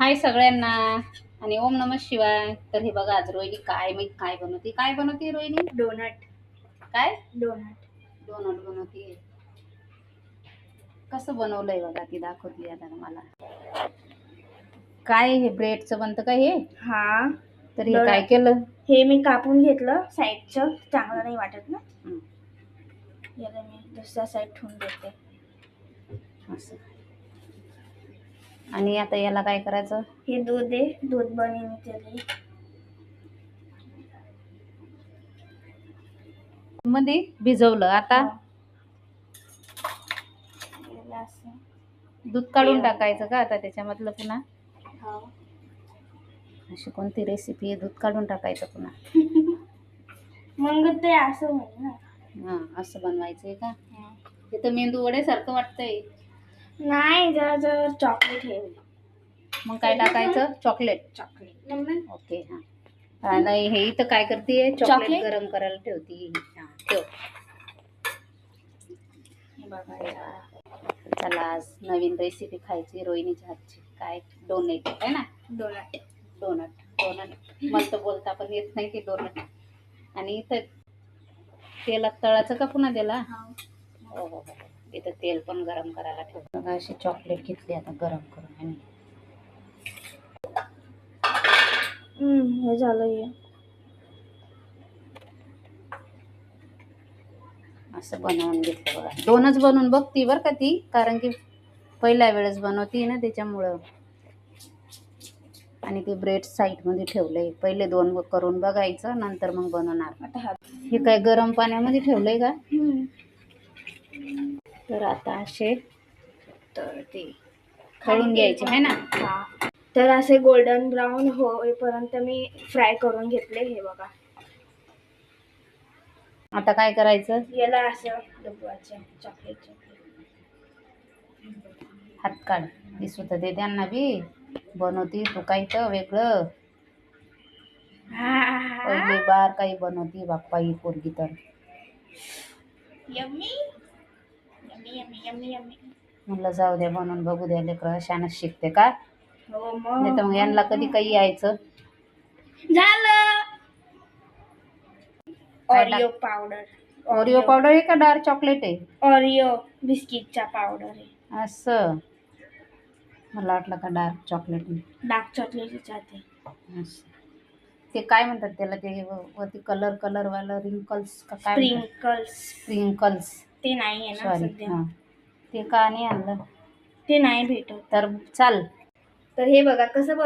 हाय सगळ्यांना आणि ओम नमः शिवाय. तर हे बघा आज रोहिणी काय बनवते रोहिणी? डोनट. काय डोनट डोनट बनवते. कसं बनवलंय बघा ती दाखवते आता मला. काय हे ब्रेडचं बनतं का हे? हा. तर हे काय केलं? हे मी कापून घेतलं साईडचं, चांगलं नाही वाटत ना. याला मी दुसऱ्या साईड ठेवून देते असं. आणि आता याला काय करायचं? हे दूध आहे, दूध बनवून केले मध्ये भिजवलं. आता दूध काढून टाकायचं का आता त्याच्यामधलं पुन्हा? अशी कोणती रेसिपी आहे दूध काढून टाकायचं पुन्हा? मग ते असं होईल ना. हा असं बनवायचंय का? ते तर मेंदू वडे सारखं वाटतंय. नाही, जरा चॉकलेट हे. मग काय टाकायचं? चॉकलेट. ओके. हा आणि हे इथं काय करते? चॉकलेट गरम करायला ठेवती. हा ठेव. चला आज नवीन रेसिपी खायची रोहिणीच्या हातची. काय? डोनट आहे ना? डोनट डोनट डोनट मला तर बोलता पण येत नाही ते डोनट. आणि इथं तेलात तळाचं का पुन्हा त्याला? हो हो हो. इथं तेल पण गरम करायला ठेवलं बघा. अशी चॉकलेट घेतली आता गरम करून. आणि हे झालं. हे असं बनवून घेतलं बघा. दोनच बनवून बघती बरं का ती, कारण की पहिल्या वेळेस बनवती ना त्याच्यामुळं. आणि ते ब्रेड साईडमध्ये ठेवलंय. पहिले 2 करून बघायचं, नंतर मग बनवणार. हे काय गरम पाण्यामध्ये ठेवलंय का? तर आता असे तर ते तळून घ्यायचे आहे ना. तर असे गोल्डन ब्राऊन होईपर्यंत मी फ्राय करून घेतले. हे बघा. आता काय करायचं? याला असं डुबवायचं. चॉकलेट हात काढ. दिसू तर दे त्यांना बी. बनवती तू काही तर वेगळं. पहिले बार काही बनवती बाप्पा ही पोरगी तर. Yummy yummy yummy yummy yummy. म्हणलं जाऊ द्या बनवून बघू द्या, लेकरं शानच शिकते का? हो नाही तर मग यांना कधी काही यायचं. झालं. Oreo powder. ओरिओ पावडर आहे का डार्क चॉकलेट आहे? ओरिओ बिस्किटचा पावडर आहे. असं मला वाटलं का डार्क चॉकलेट आहे. डार्क चॉकलेट आहे. असं ते काय म्हणतात त्याला? ते वरती कलर वाला रिंकल्स का काय? स्प्रिंकल्स. ते नाही आहे ना सध्या. ते का नाही आणलं? ते नाही भेटत. तर चाल. तर हे बघा कसं